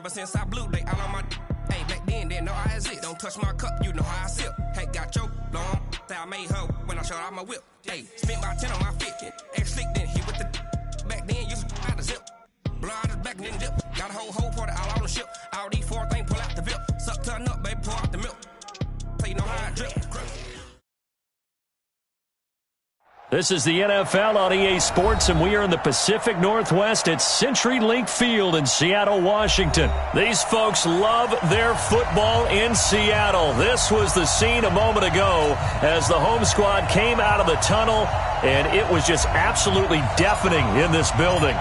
Ever since I blew, they all on my hey, back then, didn't know I exist. Don't touch my cup, you know how I sip. Hey, got your long, I made her when I showed out my whip. Hey, spent about 10 on my fit. Ex-slick, then hit with the back then, used to out the zip. Blow out his back, then dip. Got a whole party all on the ship. All these four things, pull out the VIP. Suck, turn up, baby, pour out the milk. Play no how I drip. This is the NFL on EA Sports, and we are in the Pacific Northwest at CenturyLink Field in Seattle, Washington. These folks love their football in Seattle. This was the scene a moment ago as the home squad came out of the tunnel, and it was just absolutely deafening in this building.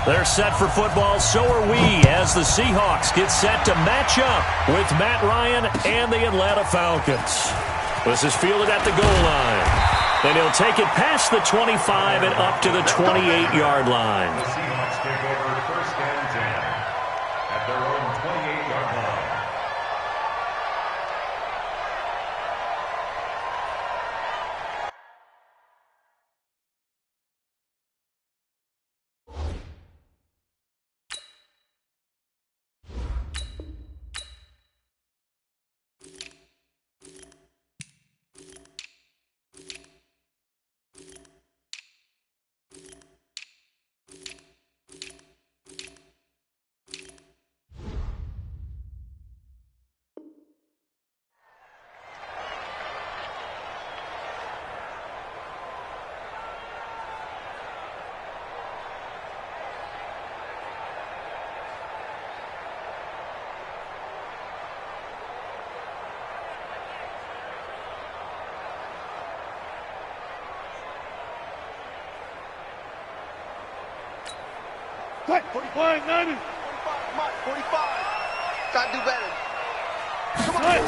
They're set for football, so are we, as the Seahawks get set to match up with Matt Ryan and the Atlanta Falcons. This is fielded at the goal line. And he'll take it past the 25 and up to the 28-yard line. The Seahawks take over first and 10 at their own 28-yard line. What? 45, 90. 45, come on, 45. Gotta do better. Come on.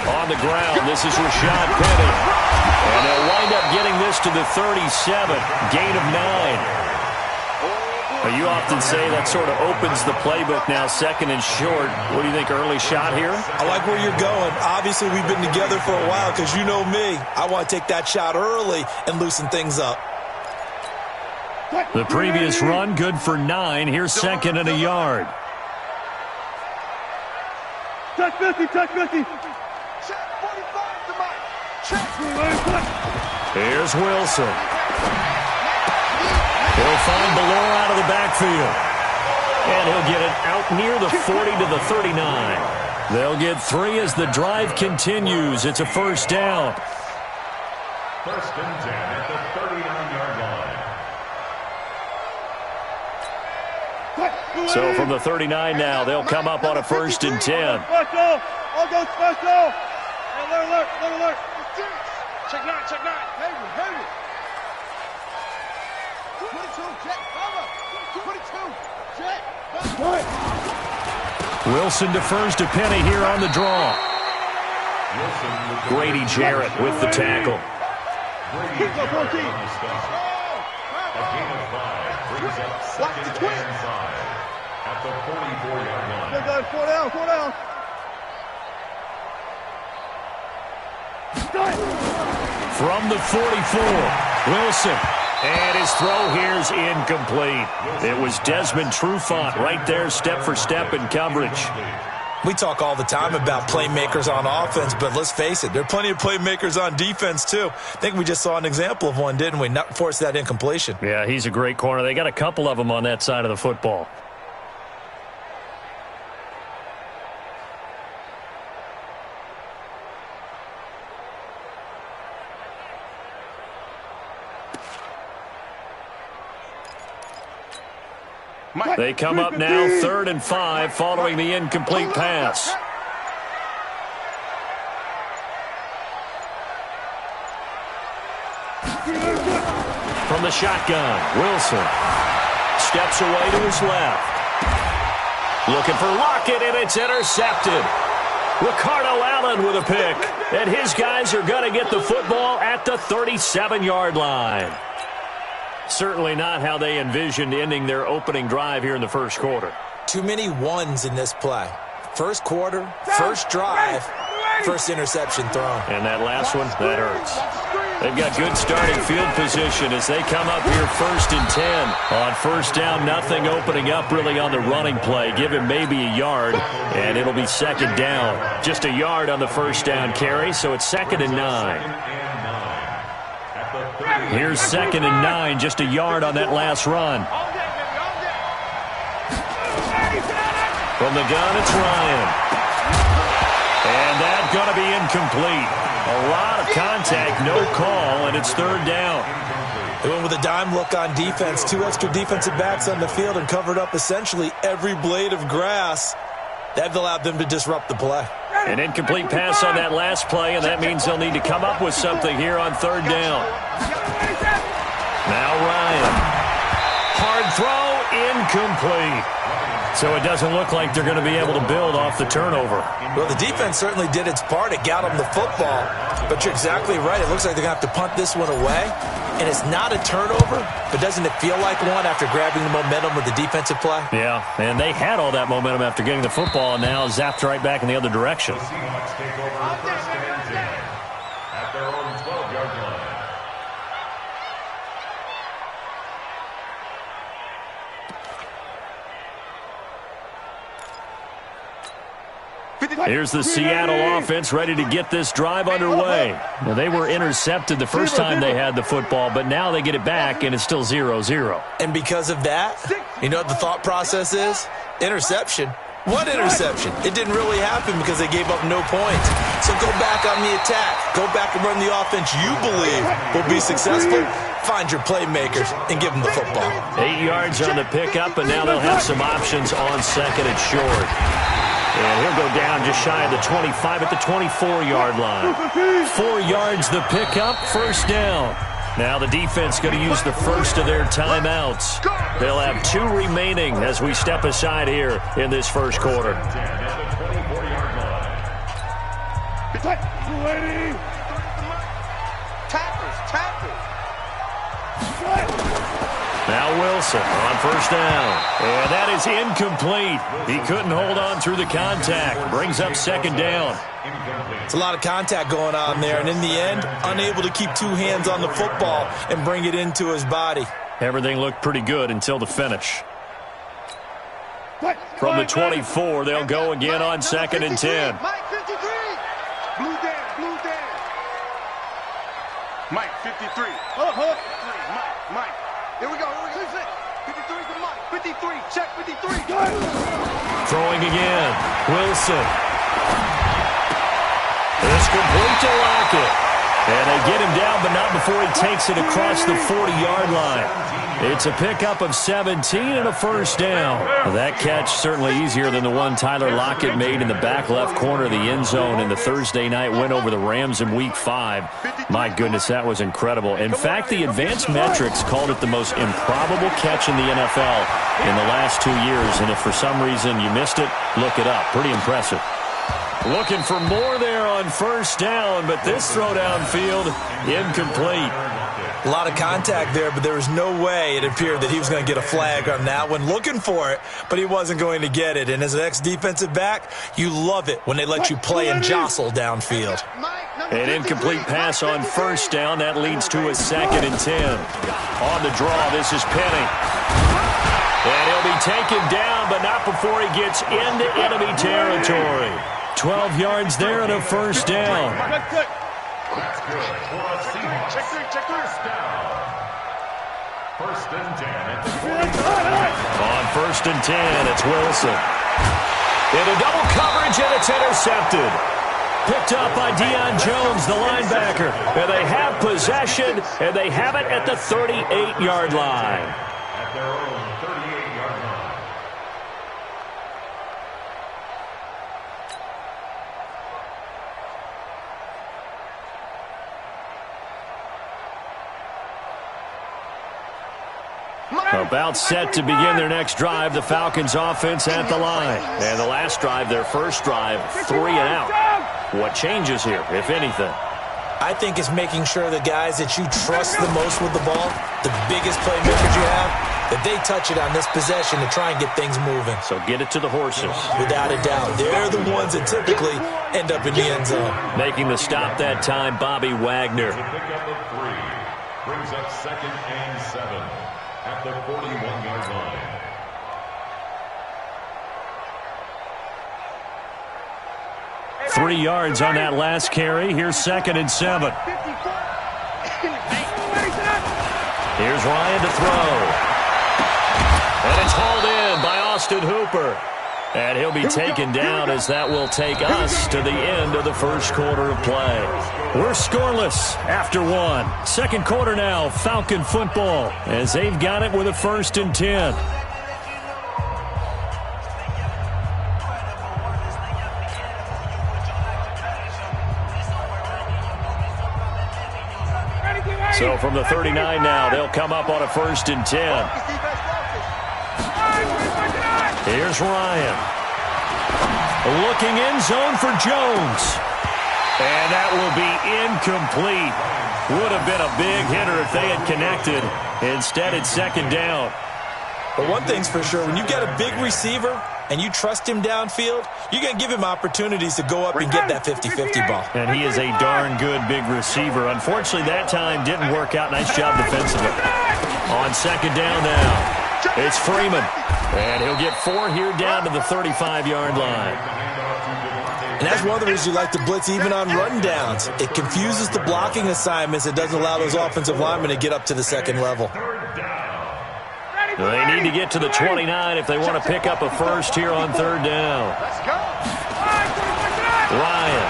On the ground, this is Rashad Penny. And they'll wind up getting this to the 37. Gain of 9. You often say that sort of opens the playbook now, second and short. What do you think, early shot here? I like where you're going. Obviously, we've been together for a while because you know me. I want to take that shot early and loosen things up. The previous run, good for 9. Here's second and a yard. Check 50, check 50. Check 45 to Mike. Check. Here's Wilson. He'll find Ballore out of the backfield. And he'll get it out near the 40 to the 39. They'll get 3 as the drive continues. It's a first down. First and 10 at the 39-yard line. So from the 39 now, they'll come up on a first and 10. Special. All go special. Alert, alert, alert. Check 9, check 9. Heavy, heavy. 22, check, cover. 22, check. Wilson defers to Penny here on the draw. Grady Jarrett with the tackle. Grady Jarrett on the stop. A gain of 5 brings up second and 5 at the 44-yard line. Good guys, 4 down, 4 down. From the 44, Wilson. And his throw here's incomplete. It was Desmond Trufant right there, step for step in coverage. We talk all the time about playmakers on offense, but let's face it, there are plenty of playmakers on defense, too. I think we just saw an example of one, didn't we? Not force that incompletion. Yeah, he's a great corner. They got a couple of them on that side of the football. They come up now, 3rd and 5, following the incomplete pass. From the shotgun, Wilson steps away to his left. Looking for Lockett, and it's intercepted. Ricardo Allen with a pick, and his guys are going to get the football at the 37-yard line. Certainly not how they envisioned ending their opening drive here in the first quarter. Too many ones in this play. First quarter, first drive, first interception thrown. And that last one, that hurts. They've got good starting field position as they come up here 1st and 10. On first down, nothing opening up really on the running play. Give him maybe a yard, and it'll be 2nd down. Just a yard on the first down carry, so it's 2nd and 9. Here's 2nd and 9, just a yard on that last run. From the gun, it's Ryan. And that's going to be incomplete. A lot of contact, no call, and it's 3rd down. They went with a dime look on defense. 2 extra defensive backs on the field and covered up essentially every blade of grass. That allowed them to disrupt the play. An incomplete pass on that last play, and that means they'll need to come up with something here on 3rd down. Now Ryan. Hard throw, incomplete. So it doesn't look like they're going to be able to build off the turnover. Well, the defense certainly did its part. It got them the football. But you're exactly right. It looks like they're going to have to punt this one away. And it's not a turnover, but doesn't it feel like one after grabbing the momentum with the defensive play? Yeah, and they had all that momentum after getting the football, and now zapped right back in the other direction. The Seahawks take over 1st and 10 at their own 12-yard line. Here's the Seattle offense ready to get this drive underway. Now, they were intercepted the first time they had the football, but now they get it back, and it's still 0-0. And because of that, you know what the thought process is? Interception. What interception? It didn't really happen because they gave up no points. So go back on the attack. Go back and run the offense you believe will be successful. Find your playmakers and give them the football. 8 yards on the pickup, and now they'll have some options on 2nd and short. And he'll go down just shy of the 25 at the 24-yard line. 4 yards the pickup, 1st down. Now the defense going to use the first of their timeouts. They'll have 2 remaining as we step aside here in this first quarter. Now Wilson on 1st down. And that is incomplete. He couldn't hold on through the contact. Brings up 2nd down. It's a lot of contact going on there, and in the end, unable to keep 2 hands on the football and bring it into his body. Everything looked pretty good until the finish. From the 24, they'll go again on 2nd and 10. Mike 53. Blue down. Mike 53. Mike. Here we go. 53 to Mike. 53. Check 53. Throwing again. Wilson. It's complete to Lockett. And they get him down, but not before he takes it across the 40-yard line. It's a pickup of 17 and a 1st down. That catch certainly easier than the one Tyler Lockett made in the back left corner of the end zone in the Thursday night win over the Rams in Week 5. My goodness, that was incredible. In fact, the advanced metrics called it the most improbable catch in the NFL in the last 2 years. And if for some reason you missed it, look it up. Pretty impressive. Looking for more there on 1st down, but this throw downfield, incomplete. A lot of contact there, but there was no way it appeared that he was going to get a flag on that one. Looking for it, but he wasn't going to get it. And as an ex-defensive back, you love it when they let you play and jostle downfield. An incomplete pass on 1st down. That leads to a 2nd and 10. On the draw, this is Penny. And he'll be taken down, but not before he gets into enemy territory. 12 yards there and a 1st down. That's good for a Seahawks. Check 3. Down. 1st and 10 at the 40. On 1st and 10, it's Wilson. Into double coverage, and it's intercepted. Picked up by Deion Jones, the linebacker. And they have possession, and they have it at the 38-yard line. At their own 38-yard line. About set to begin their next drive, the Falcons offense at the line. And the last drive, their first drive, 3 and out. What changes here, if anything? I think it's making sure the guys that you trust the most with the ball, the biggest playmakers you have, that they touch it on this possession to try and get things moving. So get it to the horses. Without a doubt. They're the ones that typically end up in the end zone. Making the stop that time, Bobby Wagner. To pick up a 3. Brings up 2nd and 7 at the 41-yard line. Three yards on that last carry. Here's 2nd and 7. Here's Ryan to throw. And it's hauled in by Austin Hooper. And he'll be taken down as that will take us to the end of the first quarter of play. We're scoreless after one. Second quarter now, Falcon football, as they've got it with a 1st and 10. So from the 39 now, they'll come up on a 1st and 10. Here's Ryan. Looking in zone for Jones. And that will be incomplete. Would have been a big hitter if they had connected. Instead, it's 2nd down. But one thing's for sure, when you get a big receiver and you trust him downfield, you're going to give him opportunities to go up and get that 50-50 ball. And he is a darn good big receiver. Unfortunately, that time didn't work out. Nice job defensively. On 2nd down now, it's Freeman. And he'll get 4 here down to the 35-yard line. And that's one of the reasons you like to blitz even on run downs. It confuses the blocking assignments. It doesn't allow those offensive linemen to get up to the 2nd level. They need to get to the 29 if they want to pick up a 1st here on 3rd down. Ryan.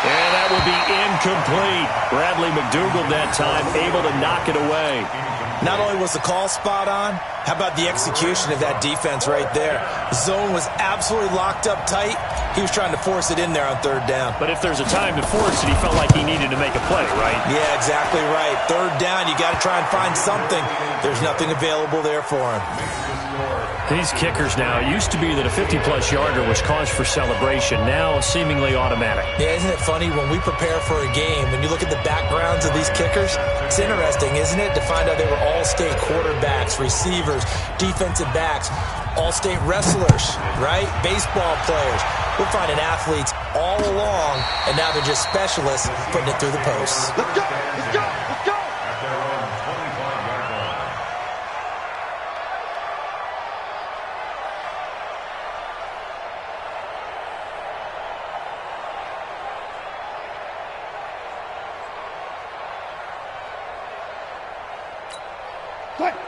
And that will be incomplete. Bradley McDougald that time able to knock it away. Not only was the call spot on, how about the execution of that defense right there? The zone was absolutely locked up tight. He was trying to force it in there on 3rd down. But if there's a time to force it, he felt like he needed to make a play, right? Yeah, exactly right. 3rd down, you got to try and find something. There's nothing available there for him. These kickers now, it used to be that a 50-plus yarder was cause for celebration. Now, seemingly automatic. Yeah, isn't it funny when we prepare for a game, when you look at the backgrounds of these kickers, it's interesting, isn't it, to find out they were all-state quarterbacks, receivers, defensive backs, all-state wrestlers, right? Baseball players. We're finding athletes all along, and now they're just specialists putting it through the posts. Let's go! Let's go! Let's go! At their own 25-yard line.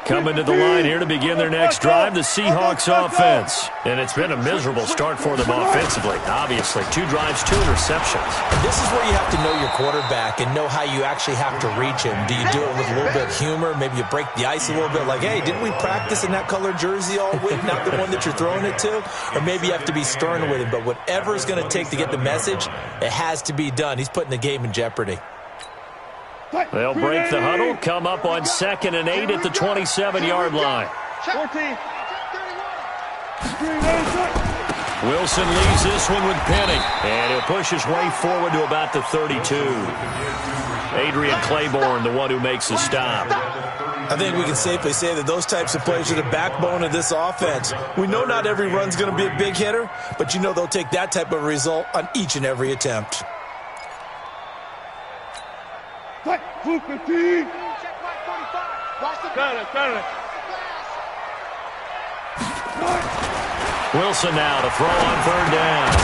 Coming to the line here to begin their next drive, the Seahawks offense. And it's been a miserable start for them offensively. Obviously, 2 drives, 2 interceptions. And this is where you have to know your quarterback and know how you actually have to reach him. Do you do it with a little bit of humor? Maybe you break the ice a little bit like, hey, didn't we practice in that color jersey all week, not the one that you're throwing it to? Or maybe you have to be stern with him. But whatever it's going to take to get the message, it has to be done. He's putting the game in jeopardy. They'll break the huddle, come up on 2nd and 8 at the 27-yard line. 14. Wilson leaves this one with Penny, and he'll push his way forward to about the 32. Adrian Claiborne, the one who makes the stop. I think we can safely say that those types of plays are the backbone of this offense. We know not every run's going to be a big hitter, but you know they'll take that type of result on each and every attempt. Blue 15. Wilson now to throw on 3rd down.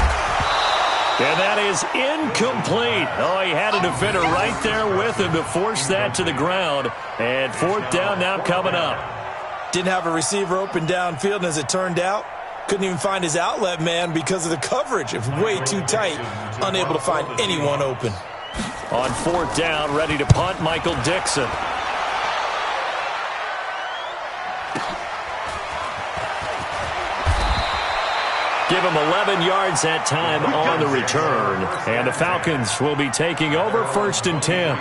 And that is incomplete. Oh, he had a defender right there with him to force that to the ground. And 4th down now coming up. Didn't have a receiver open downfield, and as it turned out, couldn't even find his outlet man because of the coverage. It was way too tight, unable to find anyone open. On 4th down, ready to punt, Michael Dixon. Give him 11 yards that time on the return. And the Falcons will be taking over 1st and 10.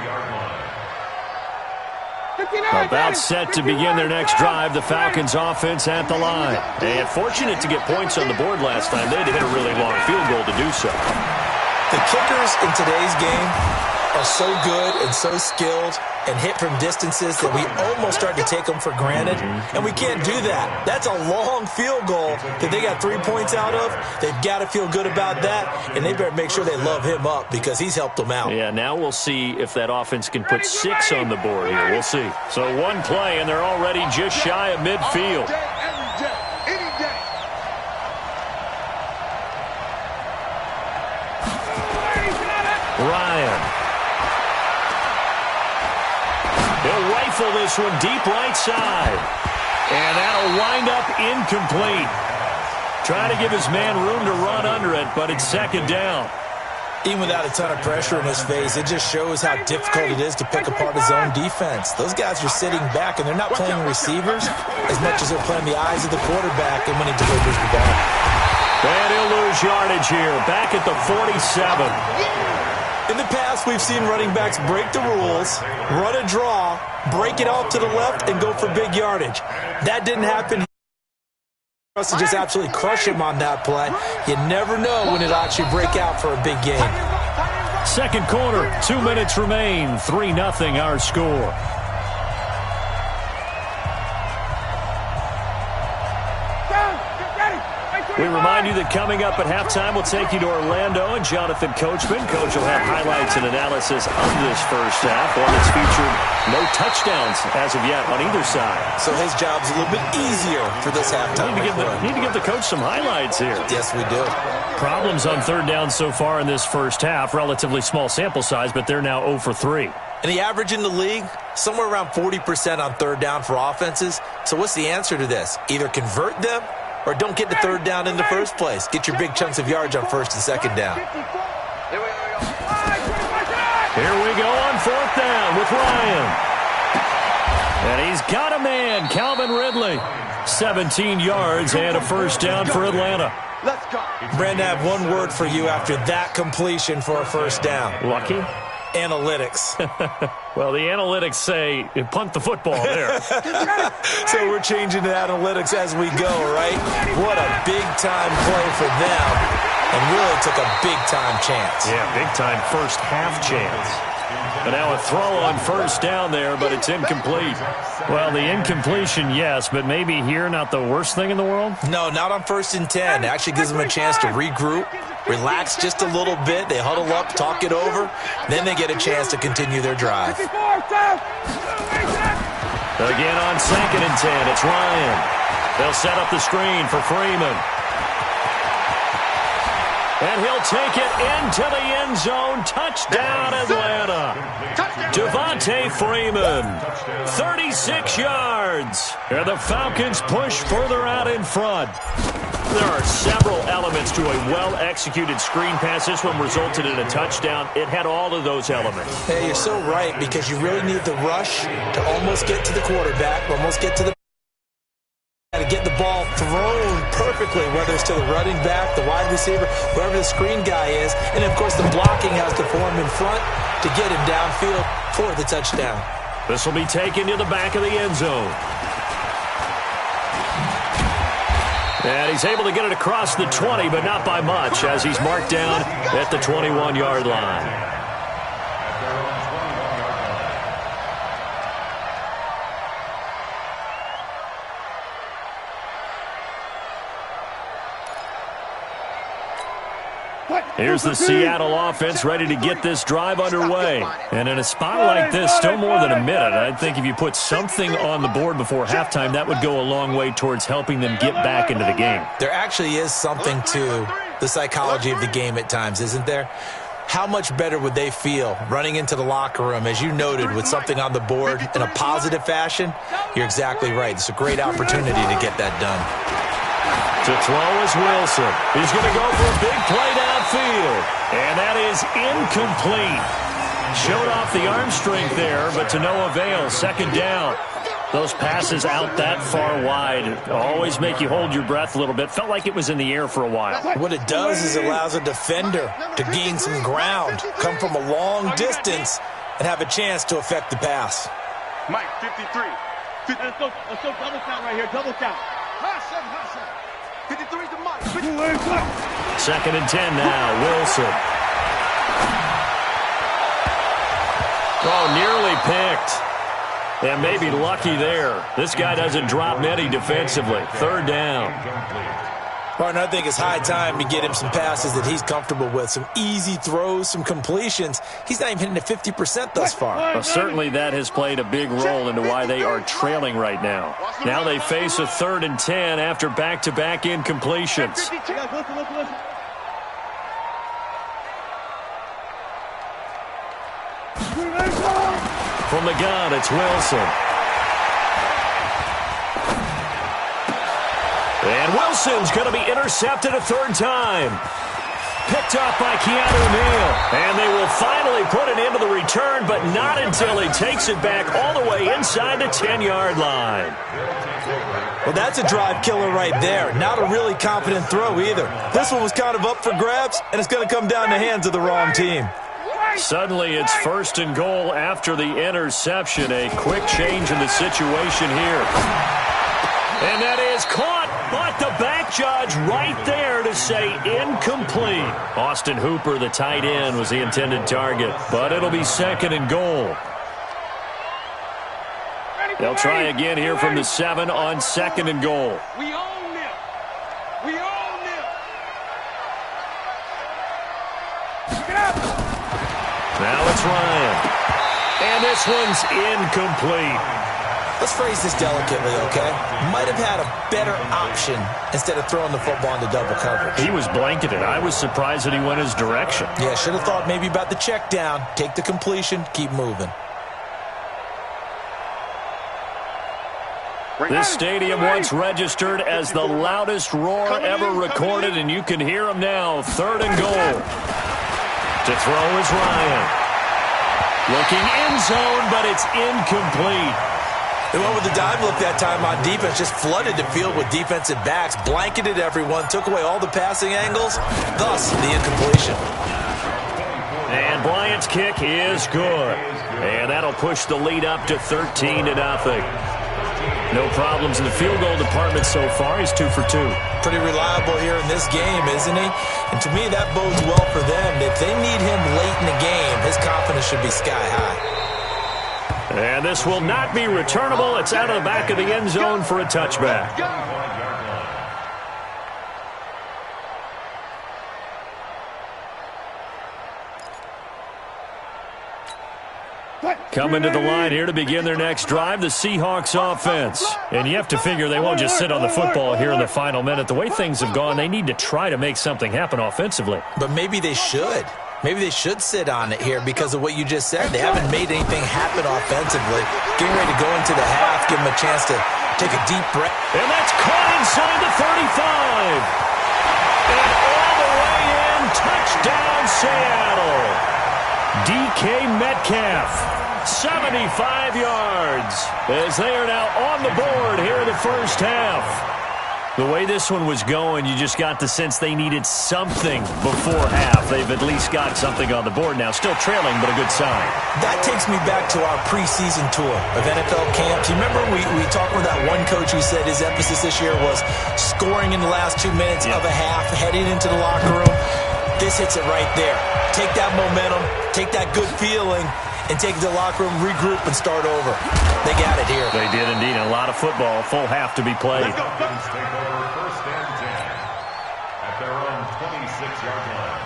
About set to begin their next drive, the Falcons offense at the line. And fortunate to get points on the board last time. They had to hit a really long field goal to do so. The kickers in today's game are so good and so skilled and hit from distances that we almost start to take them for granted, and we can't do that. That's a long field goal that they got 3 points out of. They've got to feel good about that, and they better make sure they love him up because he's helped them out. Yeah, now we'll see if that offense can put 6 on the board here. We'll see. So one play, and they're already just shy of midfield. Ryan. He'll rifle this one deep right side. And that'll wind up incomplete. Trying to give his man room to run under it, but it's second down. Even without a ton of pressure in his face, it just shows how difficult it is to pick apart his own defense. Those guys are sitting back, and they're not playing receivers as much as they're playing the eyes of the quarterback and when he delivers the ball. And he'll lose yardage here, back at the 47. In the past, we've seen running backs break the rules, run a draw, break it off to the left, and go for big yardage. That didn't happen. For us to just absolutely crush him on that play. You never know when it'll actually break out for a big game. Second quarter, 2 minutes remain, 3-0 our score. We remind you that coming up at halftime, we'll take you to Orlando and Jonathan Coachman. Coach will have highlights and analysis of this first half. One that's featured no touchdowns as of yet on either side. So his job's a little bit easier for this halftime. Need to give the coach some highlights here. Yes, we do. Problems on third down so far in this first half. Relatively small sample size, but they're now 0 for 3. And the average in the league, somewhere around 40% on third down for offenses. So what's the answer to this? Either convert them or don't get the third down in the first place. Get your big chunks of yards on first and second down. Here we go on fourth down with Ryan. And he's got a man, Calvin Ridley. 17 yards and a first down for Atlanta. Let's go. Brandon, I have one word for you after that completion for a first down. Lucky? Analytics. Well, the analytics say punt the football there. So we're changing to analytics as we go, right? What a big-time play for them, and really took a big-time chance. Yeah, big-time first half chance. But now a throw on first down there, but it's incomplete. Well, the incompletion, yes, but maybe here not the worst thing in the world? No, not on 1st and 10. It actually gives them a chance to regroup, relax just a little bit. They huddle up, talk it over. Then they get a chance to continue their drive. Again on 2nd and 10, it's Ryan. They'll set up the screen for Freeman. And he'll take it into the end zone. Touchdown, Atlanta. Devontae Freeman, 36 yards. And the Falcons push further out in front. There are several elements to a well-executed screen pass. This one resulted in a touchdown. It had all of those elements. Hey, you're so right, because you really need the rush to almost get to the quarterback, almost get to the to get the ball thrown perfectly, whether it's to the running back, the wide receiver, whoever the screen guy is. And, of course, the blocking has to form in front to get him downfield for the touchdown. This will be taken to the back of the end zone. And he's able to get it across the 20, but not by much, as he's marked down at the 21-yard line. Here's the Seattle offense ready to get this drive underway. And in a spot like this, still more than a minute, I think if you put something on the board before halftime, that would go a long way towards helping them get back into the game. There actually is something to the psychology of the game at times, isn't there? How much better would they feel running into the locker room, as you noted, with something on the board in a positive fashion? You're exactly right. It's a great opportunity to get that done. To throw is Wilson. He's going to go for a big play downfield. And that is incomplete. Showed off the arm strength there, but to no avail. Second down. Those passes out that far wide always make you hold your breath a little bit. Felt like it was in the air for a while. What it does is it allows a defender to gain some ground, come from a long distance, and have a chance to affect the pass. Mike, 53. Let's go double count right here, double count. 53 to Mike. 2nd and 10 now, Wilson. Oh, nearly picked. And maybe lucky there. This guy doesn't drop many defensively. Third down. Partner, I think it's high time to get him some passes that he's comfortable with. Some easy throws, some completions. He's not even hitting at 50% thus far. Well, certainly that has played a big role into why they are trailing right now. Now they face a 3rd and 10 after back-to-back incompletions. From the gun, it's Wilson. And Wilson's going to be intercepted a 3rd time. Picked up by Keanu Neal. And they will finally put it into the return, but not until he takes it back all the way inside the 10-yard line. Well, that's a drive killer right there. Not a really confident throw either. This one was kind of up for grabs, and it's going to come down the hands of the wrong team. Suddenly it's 1st and goal after the interception. A quick change in the situation here. And that is caught, but the back judge right there to say incomplete. Austin Hooper, the tight end, was the intended target, but it'll be 2nd and goal. They'll try again here from the 7 on 2nd and goal. We own them. We own them. Pick it up. Now it's Ryan. And this one's incomplete. Let's phrase this delicately, okay? Might have had a better option instead of throwing the football into double coverage. He was blanketed. I was surprised that he went his direction. Yeah, should have thought maybe about the check down. Take the completion, keep moving. This stadium once registered as the loudest roar ever recorded, and you can hear him now. 3rd and goal. To throw is Ryan. Looking end zone, but it's incomplete. They went with the dive look that time on defense, just flooded the field with defensive backs, blanketed everyone, took away all the passing angles, thus the incompletion. And Bryant's kick is good. And that'll push the lead up to 13-0. No problems in the field goal department so far. He's 2 for 2. Pretty reliable here in this game, isn't he? And to me, that bodes well for them. If they need him late in the game, his confidence should be sky high. And this will not be returnable. It's out of the back of the end zone for a touchback. Coming to the line here to begin their next drive, the Seahawks offense. And you have to figure they won't just sit on the football here in the final minute. The way things have gone, they need to try to make something happen offensively. But maybe they should. Maybe they should sit on it here because of what you just said. They haven't made anything happen offensively. Getting ready to go into the half, give them a chance to take a deep breath. And that's caught inside the 35. And all the way in, touchdown Seattle. DK Metcalf, 75 yards, as they are now on the board here in the first half. The way this one was going, you just got the sense they needed something before half. They've at least got something on the board now. Still trailing, but a good sign. That takes me back to our preseason tour of NFL camps. You remember we talked with that one coach who said his emphasis this year was scoring in the last 2 minutes of a half, heading into the locker room. This hits it right there. Take that momentum, take that good feeling, and take it to the locker room, regroup, and start over. They got it here. They did indeed. A lot of football, full half to be played. Let's go. Take over 1st and 10 at their own 26-yard line.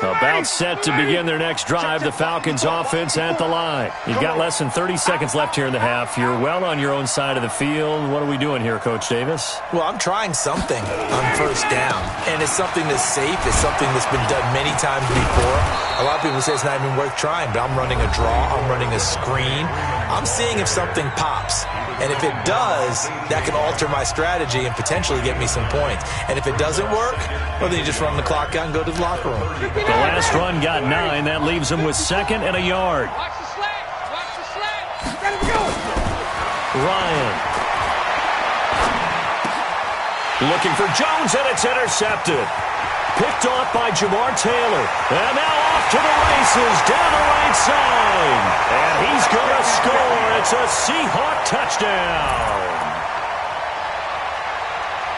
About set to begin their next drive, the Falcons offense at the line. You've got less than 30 seconds left here in the half. You're well on your own side of the field. What are we doing here, Coach Davis? Well, I'm trying something on 1st down, and it's something that's safe. It's something that's been done many times before. A lot of people say it's not even worth trying, but I'm running a draw. I'm running a screen. I'm seeing if something pops. And if it does, that can alter my strategy and potentially get me some points. And if it doesn't work, well, then you just run the clock out and go to the locker room. The last run got 9. That leaves them with 2nd and a yard. Watch the slack. Watch the slack. Let him go. Ryan. Looking for Jones, and it's intercepted. Picked off by Jamar Taylor. And now off to the races down the right side. And he's going to score. It's a Seahawk touchdown.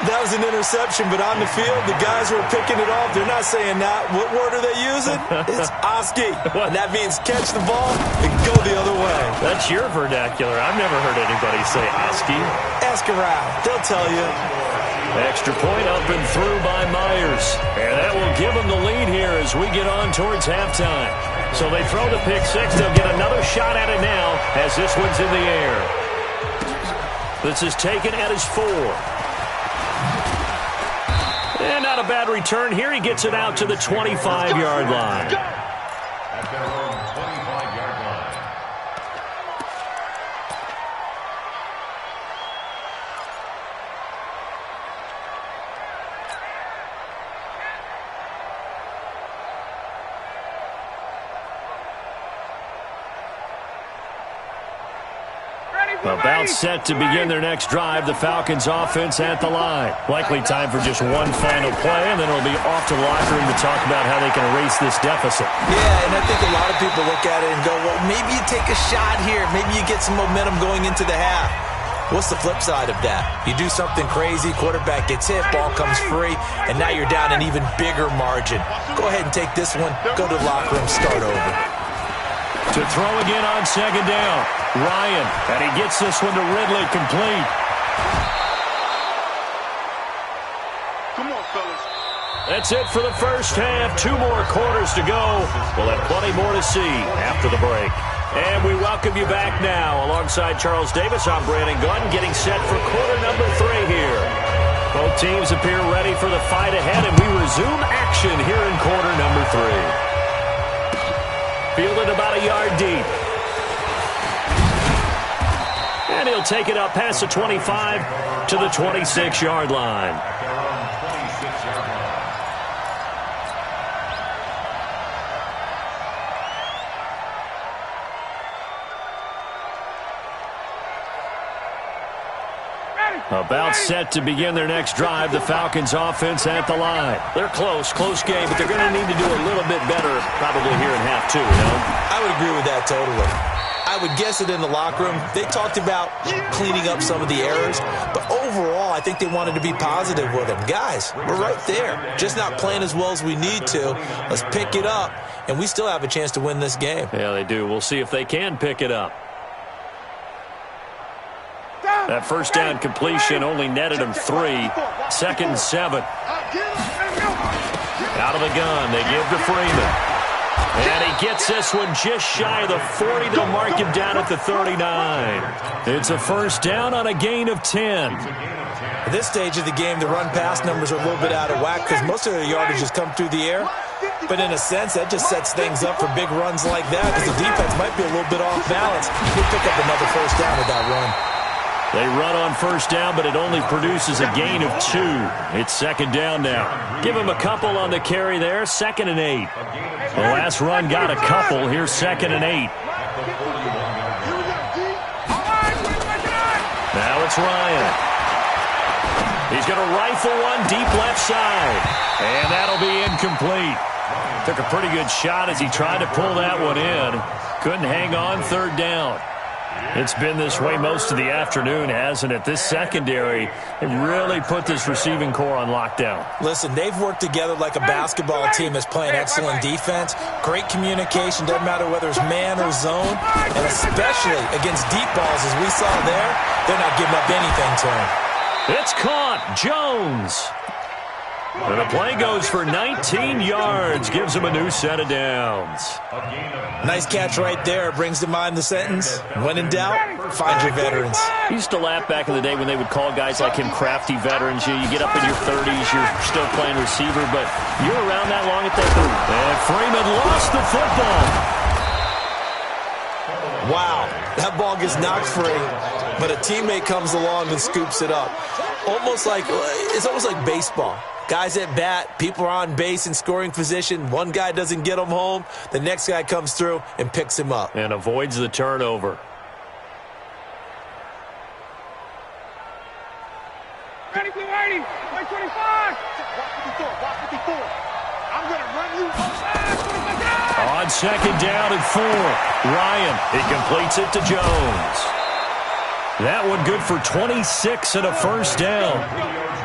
That was an interception, but on the field, the guys who are picking it off, they're not saying that. What word are they using? It's Oski. And that means catch the ball and go the other way. That's your vernacular. I've never heard anybody say Oski. Ask around. They'll tell you. Extra point up and through by Myers. And that will give them the lead here as we get on towards halftime. So they throw the pick six. They'll get another shot at it now as this one's in the air. This is taken at his 4. And not a bad return here. He gets it out to the 25-yard line. At their own 25-yard line. About set to begin their next drive, the Falcons offense at the line. Likely time for just one final play, and then it'll be off to the locker room to talk about how they can erase this deficit. Yeah, and I think a lot of people look at it and go, well, maybe you take a shot here. Maybe you get some momentum going into the half. What's the flip side of that? You do something crazy, quarterback gets hit, ball comes free, and now you're down an even bigger margin. Go ahead and take this one, go to the locker room, start over. To throw again on second down, Ryan, and he gets this one to Ridley complete. Come on, fellas. That's it for the first half. 2 more quarters to go. We'll have plenty more to see after the break. And we welcome you back now. Alongside Charles Davis, I'm Brandon Gunn, getting set for quarter number 3 here. Both teams appear ready for the fight ahead, and we resume action here in quarter number 3. Fielded about a yard deep. And he'll take it up past the 25 to the 26-yard line. At their own 26-yard line. About set to begin their next drive, the Falcons offense at the line. They're close game, but they're going to need to do a little bit better probably here in half 2, you know? I would agree with that totally. I would guess it in the locker room. They talked about cleaning up some of the errors, but overall, I think they wanted to be positive with them. Guys, we're right there. Just not playing as well as we need to. Let's pick it up, and we still have a chance to win this game. Yeah, they do. We'll see if they can pick it up. That first down completion only netted him 3. 2nd and 7. Out of the gun, they give to Freeman. And he gets this one just shy of the 40. They'll mark him down at the 39. It's a first down on a gain of 10. At this stage of the game, the run-pass numbers are a little bit out of whack because most of their yardage has come through the air. But in a sense, that just sets things up for big runs like that because the defense might be a little bit off balance. He'll pick up another first down with that run. They run on first down, but it only produces a gain of 2. It's 2nd down now. Give him a couple on the carry there. 2nd and 8. The last run got a couple. Here's 2nd and 8. Now it's Ryan. He's going to rifle one deep left side. And that'll be incomplete. Took a pretty good shot as he tried to pull that one in. Couldn't hang on 3rd down. It's been this way most of the afternoon, hasn't it? This secondary, they really put this receiving core on lockdown. Listen, they've worked together like a basketball team that's playing excellent defense. Great communication, doesn't matter whether it's man or zone. And especially against deep balls, as we saw there, they're not giving up anything to him. It's caught. Jones. And the play goes for 19 yards. Gives him a new set of downs. Nice catch right there. Brings to mind the sentence, when in doubt, find your veterans. I used to laugh back in the day when they would call guys like him crafty veterans. You get up in your 30s, you're still playing receiver, but you're around that long at that point. And Freeman lost the football. Wow, that ball gets knocked free, but a teammate comes along and scoops it up. It's almost like baseball. Guys at bat, people are on base in scoring position. One guy doesn't get him home. The next guy comes through and picks him up. And avoids the turnover. Ready, blue 80, play 25. Watch 54, watch 54. I'm going to run you. On 2nd down and 4. Ryan, he completes it to Jones. That one good for 26 and a first down.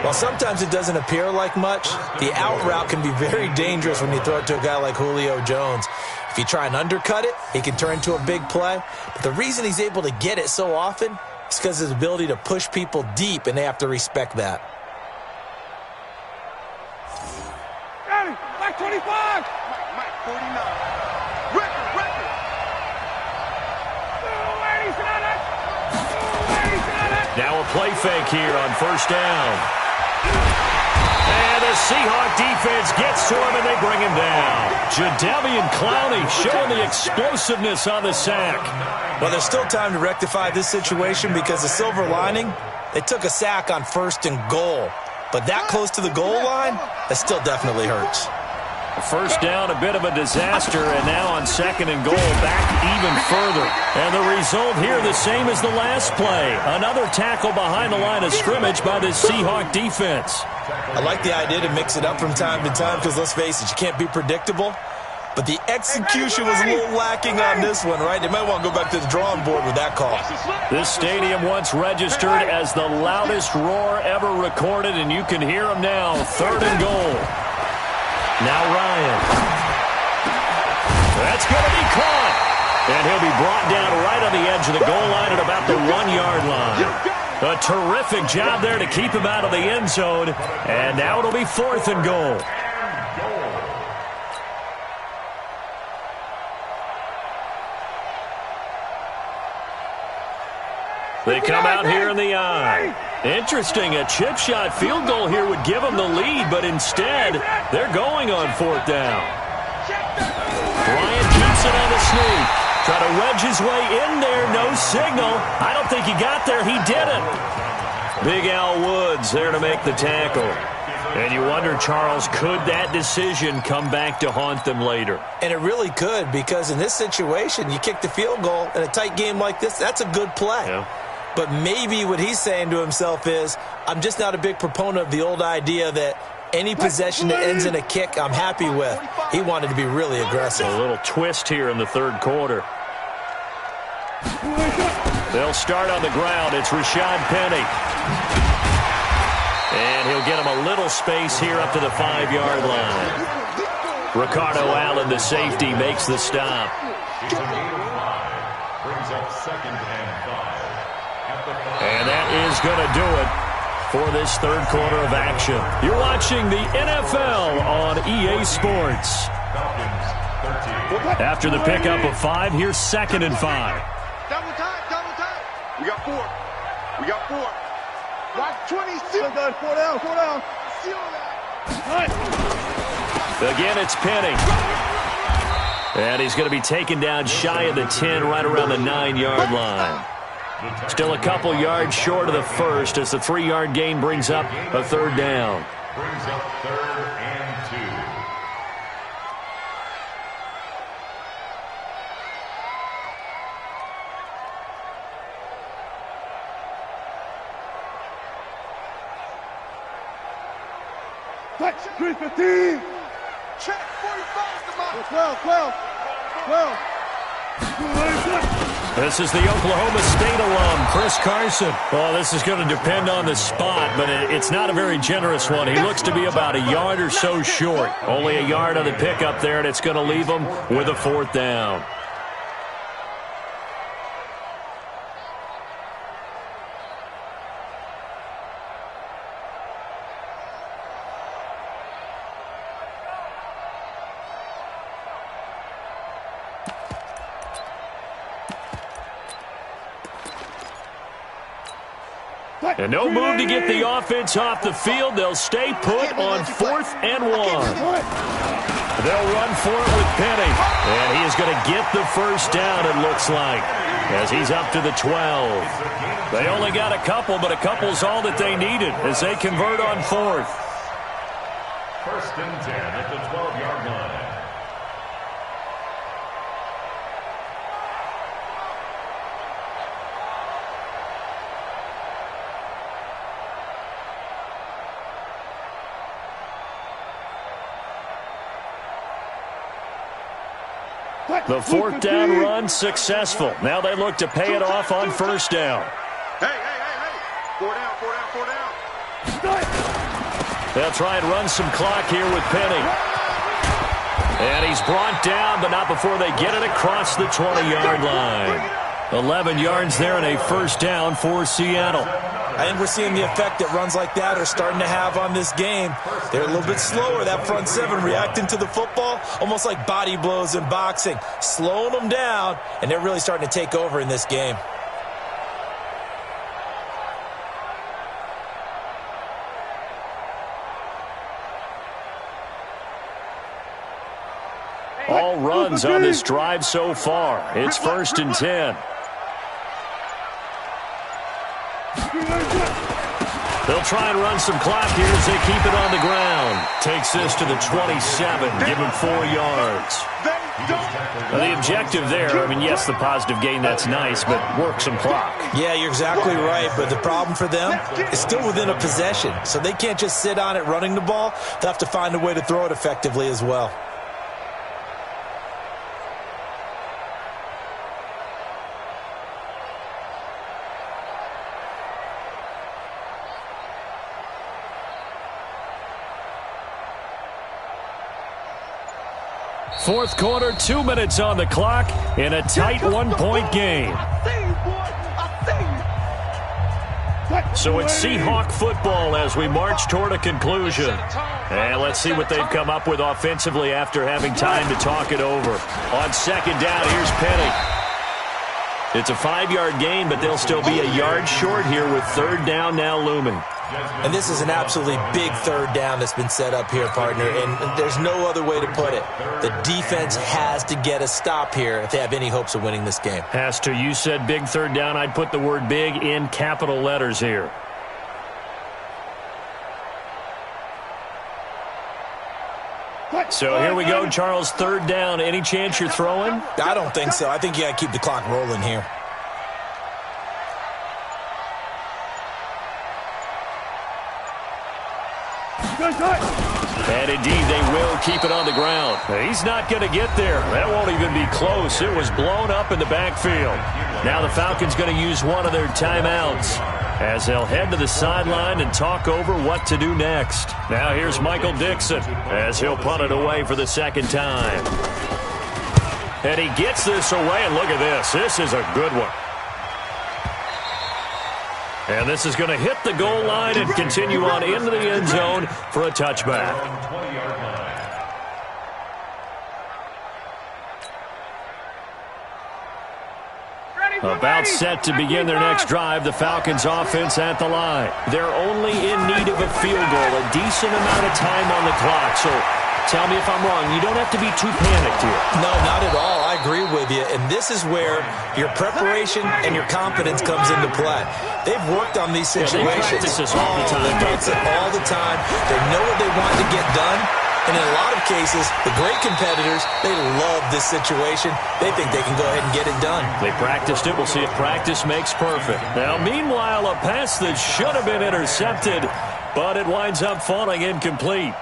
While sometimes it doesn't appear like much, the out route can be very dangerous when you throw it to a guy like Julio Jones. If you try and undercut it, he can turn into a big play. But the reason he's able to get it so often is because of his ability to push people deep, and they have to respect that. Got him. Like 25. Mike, 49. Record. Now a play fake here on first down. And the Seahawk defense gets to him, and they bring him down. Jadeveon Clowney showing the explosiveness on the sack. Well, there's still time to rectify this situation because the silver lining, they took a sack on 1st and goal. But that close to the goal line, that still definitely hurts. First down, a bit of a disaster, and now on 2nd and goal, back even further. And the result here the same as the last play. Another tackle behind the line of scrimmage by the Seahawk defense. I like the idea to mix it up from time to time because, let's face it, you can't be predictable. But the execution was a little lacking on this one, right? They might want to go back to the drawing board with that call. This stadium once registered as the loudest roar ever recorded, and you can hear them now. 3rd and goal. Now Ryan. That's going to be caught. And he'll be brought down right on the edge of the goal line at about the 1-yard line. A terrific job there to keep him out of the end zone. And now it'll be 4th and goal. They come out here in the eye. Interesting, a chip shot field goal here would give them the lead, but instead, they're going on 4th down. Bryant keeps it on the sneak. Try to wedge his way in there, no signal. I don't think he got there, he didn't. Big Al Woods there to make the tackle. And you wonder, Charles, could that decision come back to haunt them later? And it really could, because in this situation, you kick the field goal in a tight game like this, that's a good play. Yeah. But maybe what he's saying to himself is, I'm just not a big proponent of the old idea that any possession that ends in a kick I'm happy with. He wanted to be really aggressive. A little twist here in the 3rd quarter. They'll start on the ground. It's Rashad Penny. And he'll get him a little space here up to the 5-yard line. Ricardo Allen, the safety, makes the stop. Brings up 2nd and 5. And that is going to do it for this 3rd quarter of action. You're watching the NFL on EA Sports. After the pickup of 5, here's 2nd and 5. Double time. We got 4. Watch 26. 4 down. Seal that. Again, it's Penny. And he's going to be taken down shy of the 10, right around the 9-yard line. Still a couple yards short of the first as the 3-yard gain brings up a 3rd down. Brings up 3rd and 2. Touch, 315. Check, 45. 12. This is the Oklahoma State alum, Chris Carson. Well, this is going to depend on the spot, but it's not a very generous one. He looks to be about a yard or so short. Only a yard on the pickup there, and it's going to leave him with a 4th down. And no move to get the offense off the field. They'll stay put on 4th and 1. They'll run for it with Penny. And he is going to get the first down, it looks like, as he's up to the 12. They only got a couple, but a couple's all that they needed as they convert on 4th. 1st and 10 at the 12-yard line. The 4th down run successful. Now they look to pay it off on 1st down. Hey, Four down, four down, four down. They'll try and run some clock here with Penny. And he's brought down, but not before they get it across the 20-yard line. 11 yards there and a first down for Seattle. I think we're seeing the effect that runs like that are starting to have on this game. They're a little bit slower, that front seven, reacting to the football, almost like body blows in boxing, slowing them down, and they're really starting to take over in this game. All runs on this drive so far. It's 1st and 10. They'll try and run some clock here as they keep it on the ground. Takes this to the 27, give him 4 yards. Now the objective there, I mean, yes, the positive gain, that's nice, but work some clock. Yeah, you're exactly right, but the problem for them is still within a possession, so they can't just sit on it running the ball. They'll have to find a way to throw it effectively as well. Fourth quarter, 2 minutes on the clock in a tight one-point game. So it's Seahawk football as we march toward a conclusion. And let's see what they've come up with offensively after having time to talk it over. On second down, here's Penny. It's a 5-yard gain, but they'll still be a yard short here with third down now looming. And this is an absolutely big third down that's been set up here, partner, and there's no other way to put it. The defense has to get a stop here if they have any hopes of winning this game. Has to. You said big third down. I'd put the word big in capital letters here. So here we go, Charles, third down. Any chance you're throwing? I don't think so. I think you got to keep the clock rolling here. And indeed, they will keep it on the ground. He's not going to get there. That won't even be close. It was blown up in the backfield. Now the Falcons going to use one of their timeouts as they'll head to the sideline and talk over what to do next. Now here's Michael Dixon as he'll punt it away for the second time. And he gets this away, and look at this. This is a good one. And this is going to hit the goal line and continue on into the end zone for a touchback. About set to begin their next drive, the Falcons offense at the line. They're only in need of a field goal, a decent amount of time on the clock. So tell me if I'm wrong. You don't have to be too panicked here. No, not at all. I agree with you. And this is where your preparation and your confidence comes into play. They've worked on these situations. They practice this all the time. They practice it all the time. They know what they want to get done. And in a lot of cases, the great competitors, they love this situation. They think they can go ahead and get it done. They practiced it. We'll see if practice makes perfect. Now, meanwhile, a pass that should have been intercepted, but it winds up falling incomplete.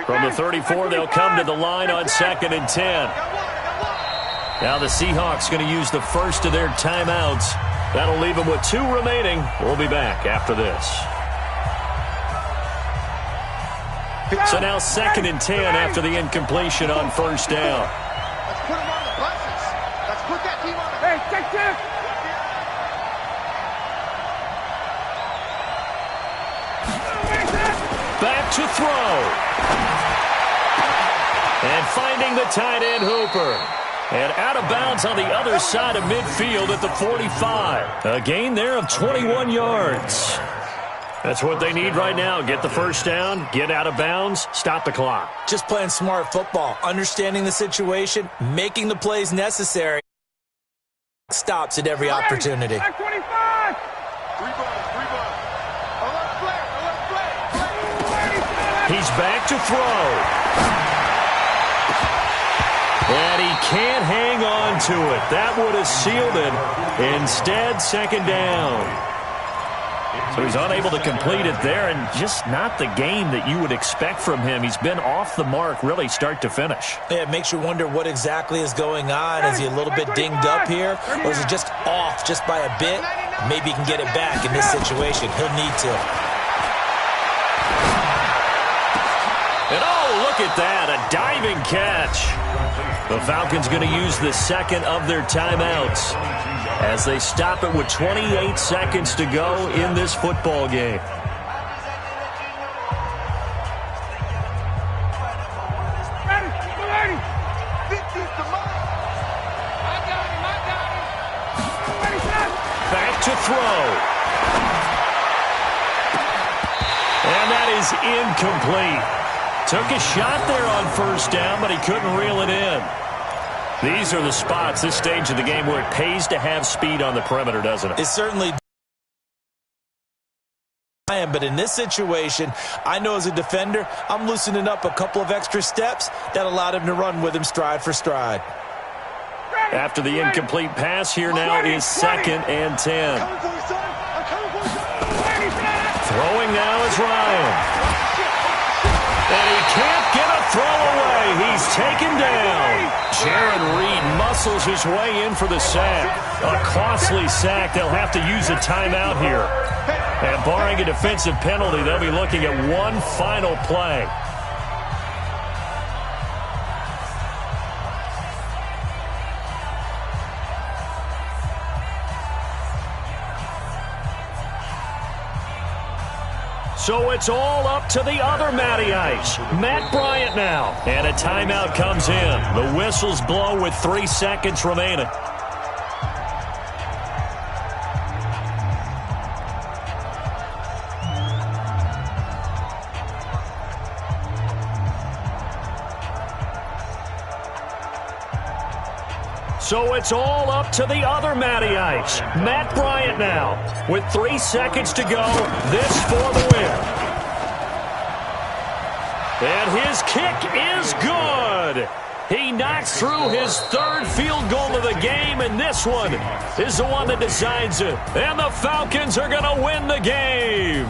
From the 34, they'll come to the line on 2nd and 10. Now the Seahawks going to use the first of their timeouts. That'll leave them with 2 remaining. We'll be back after this. So now 2nd and 10 after the incompletion on first down. Let's put them on the buses. Let's put that team on the... Hey, take this! Back to throw. And finding the tight end Hooper. And out of bounds on the other side of midfield at the 45. A gain there of 21 yards. That's what they need right now. Get the first down, get out of bounds, stop the clock. Just playing smart football, understanding the situation, making the plays necessary. Stops at every opportunity. Back 25! 3 balls, 3 balls. Alert play. He's back to throw. And he can't hang on to it. That would have sealed it. Instead, second down. So he's unable to complete it there, and just not the game that you would expect from him. He's been off the mark really start to finish. Yeah, it makes you wonder what exactly is going on. Is he a little bit dinged up here, or is it just off just by a bit? Maybe he can get it back in this situation. He'll need to. And oh, look at that, a diving catch. The Falcons going to use the second of their timeouts as they stop it with 28 seconds to go in this football game. Back to throw. And that is incomplete. Took a shot there on first down, but he couldn't reel it in. These are the spots, this stage of the game, where it pays to have speed on the perimeter, doesn't it? It certainly does. But in this situation, I know as a defender, I'm loosening up a couple of extra steps that allowed him to run with him stride for stride. After the incomplete pass, here now is 2nd and 10. Throwing now is Ryan. And he can't get a throw away. He's taken down. Jaron Reed muscles his way in for the sack. A costly sack. They'll have to use a timeout here. And barring a defensive penalty, they'll be looking at one final play. So it's all up to the other Matty Ice. Matt Bryant now. And a timeout comes in. The whistles blow with 3 seconds remaining. So it's all up to the other Matty Ice. Matt Bryant now. With 3 seconds to go, this for the win. And his kick is good. He knocks through his 3rd field goal of the game, and this one is the one that decides it. And the Falcons are going to win the game.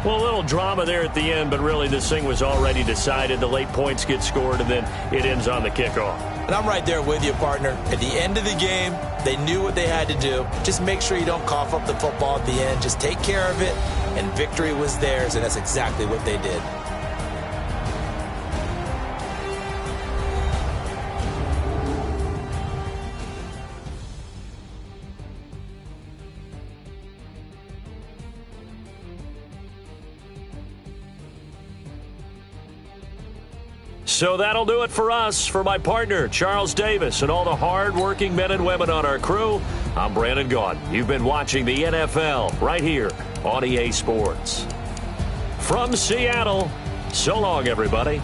Well, a little drama there at the end, but really this thing was already decided. The late points get scored, and then it ends on the kickoff. And I'm right there with you, partner. At the end of the game, they knew what they had to do. Just make sure you don't cough up the football at the end. Just take care of it, and victory was theirs, and that's exactly what they did. So that'll do it for us. For my partner, Charles Davis, and all the hard-working men and women on our crew, I'm Brandon Gaudin. You've been watching the NFL right here on EA Sports. From Seattle, so long, everybody.